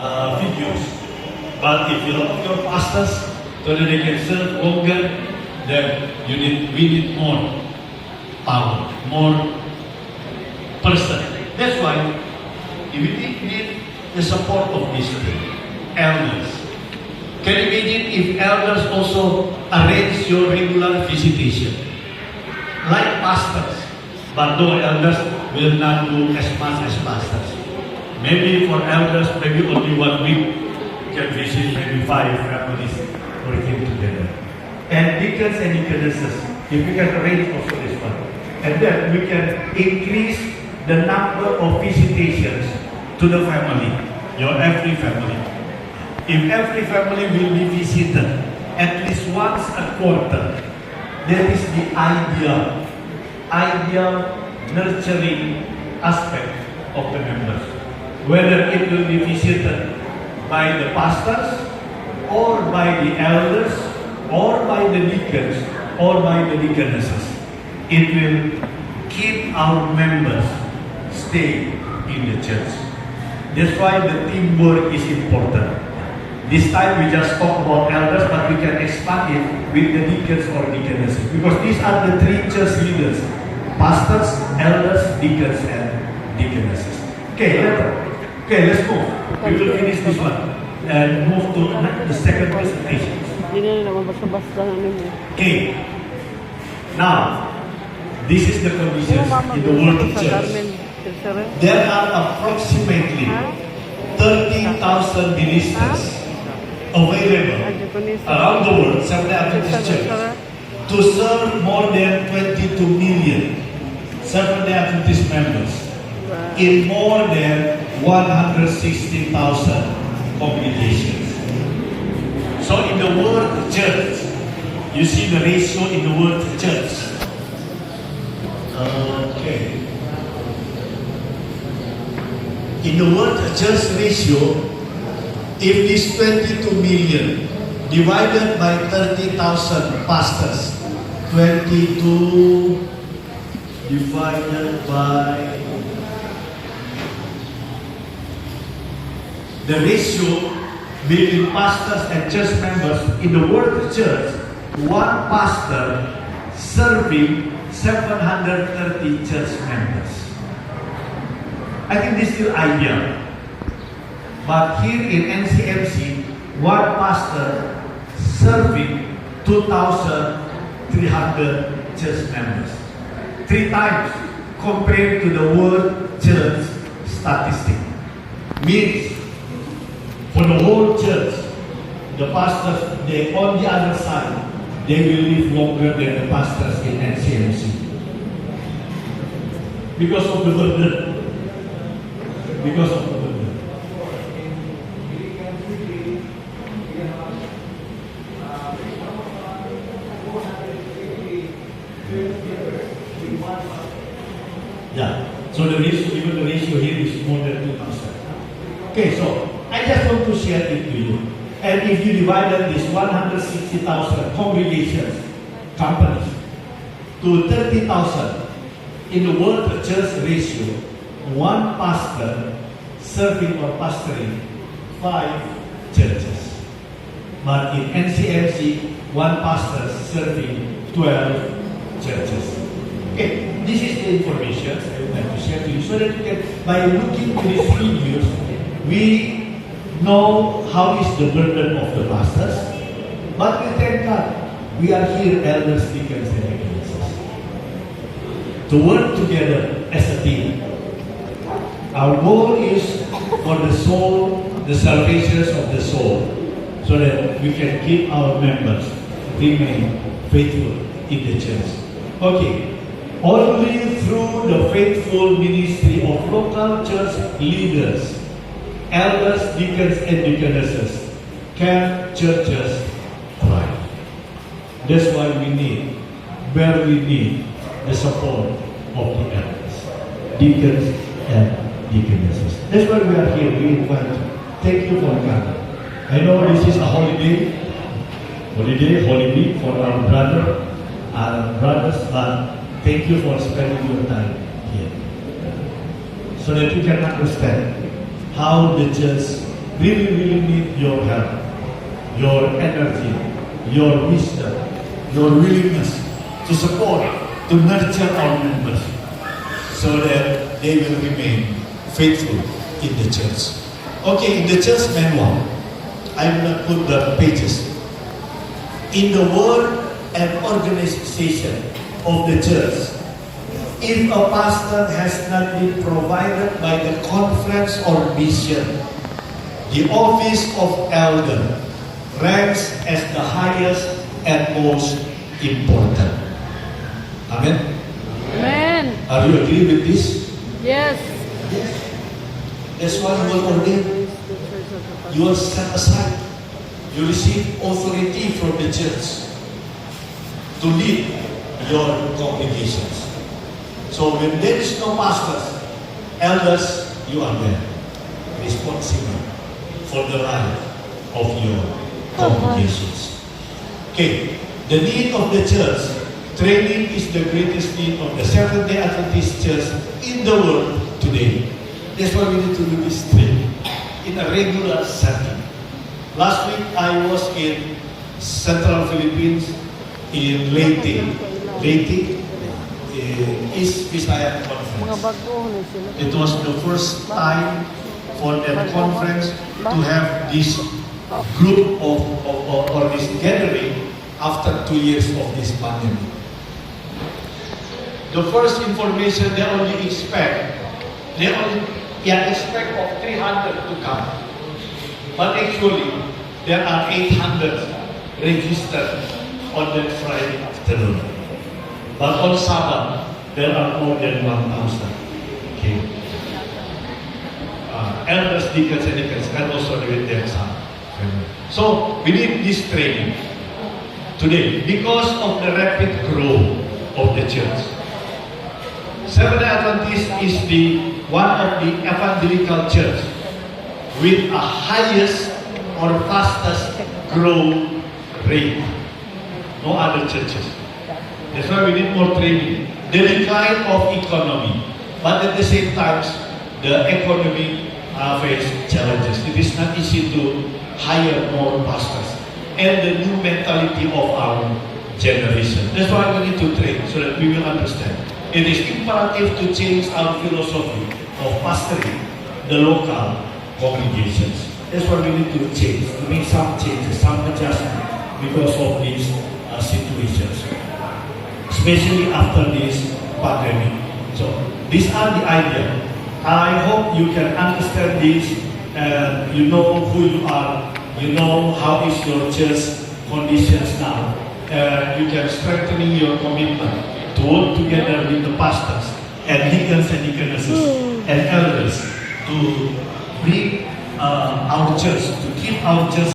videos. But if you love your pastors so that they can serve longer, then we need more power, more person. That's why we need the support of these elders. Can you imagine if elders also arrange your regular visitation? Like pastors, but no, elders will not do as much as pastors. Maybe for elders, maybe only 1 week can visit maybe 5 families working together. And deacons and deaconesses, if we can arrange also this one. And then we can increase the number of visitations to the family, your every family. If every family will be visited at least once a quarter, that is the ideal nurturing aspect of the members. Whether it will be visited by the pastors, or by the elders, or by the deacons, or by the deaconesses, it will keep our members stay in the church. That's why the teamwork is important. This time we just talk about elders, but we can expand it with the deacons or deaconesses, because these are the 3 church leaders: pastors, elders, deacons, and deaconesses. Okay, let's move. We will finish this one and move to the second presentation. Okay. Now, this is the conditions in the world church. There are approximately 30,000 ministers available around the world, Seventh-day Adventist Church, to serve more than 22 million Seventh-day Adventist members in more than 160,000 congregations. So in the word church, you see the ratio in the word church. Okay. In the word church ratio, if this 22 million divided by 30,000 pastors, 22 divided by the ratio between pastors and church members in the word church, one pastor serving 730 church members. I think this is still ideal. But here in NCMC, one pastor serving 2,300 church members. 3 times compared to the world church statistic. Means for the whole church, the pastors, they on the other side, they will live longer than the pastors in NCMC. Because of the burden. Because of the burden. Yeah. So the ratio, even the ratio here is more than 2,000. Okay, so I just want to share it to you. And if you divided this 160,000 congregations, companies, to 30,000 in the world church ratio, one pastor serving or pastoring 5 churches. But in NCMC, one pastor serving 12 churches. Okay, this is the information I would like to share to you, so that you can, by looking to these videos, we know how is the burden of the pastors. But we thank God, we are here, elders, deacons, and deaconesses, to work together as a team. Our goal is for the soul, the salvations of the soul, so that we can keep our members remain faithful in the church. Okay. Only through the faithful ministry of local church leaders, elders, deacons, and deaconesses can churches thrive. That's why we need the support of the elders, deacons, and deaconesses. That's why we are here. We invite you. Thank you for coming. I know this is a holiday for our brothers, but thank you for spending your time here, so that you can understand how the church really need your help, your energy, your wisdom, your willingness to support, to nurture our members so that they will remain faithful in the church. Okay, in the church manual, I will not put the pages. In the work and organization of the church, if a pastor has not been provided by the conference or mission, the office of elder ranks as the highest and most important. Amen? Amen. Are you agree with this? Yes. Yes. That's why you are ordained. You are set aside. You receive authority from the church to lead your congregations. So when there is no pastors, elders, you are there, responsible for the life of your congregations. Okay, the need of the church, training is the greatest need of the Seventh-day Adventist Church in the world today. That's why we need to do this training in a regular setting. Last week I was in Central Philippines in Leyte, East Visayas Conference. It was the first time for that conference to have this group or this gathering after 2 years of this pandemic. The first information they only expect of 300 to come. But actually, there are 800 registered on that Friday afternoon. But on Sabbath, there are more than 1,000. Okay. Elders, deacons, and deacons, and also with their son. So, we need this training today because of the rapid growth of the church. Seventh-day Adventist is one of the evangelical church with a highest or fastest growth rate. No other churches. That's why we need more training. The decline of economy, but at the same time, the economy face challenges. It is not easy to hire more pastors and the new mentality of our generation. That's why we need to train so that we will understand. It is imperative to change our philosophy of pastoring the local congregations. That's why we need to change, to make some changes, some adjustment because of these situations, especially after this pandemic. So these are the ideas. I hope you can understand this and you know who you are, you know how is your church conditions now. You can strengthen your commitment to work together with the pastors and deacons and deaconesses and elders to bring our church, to keep our church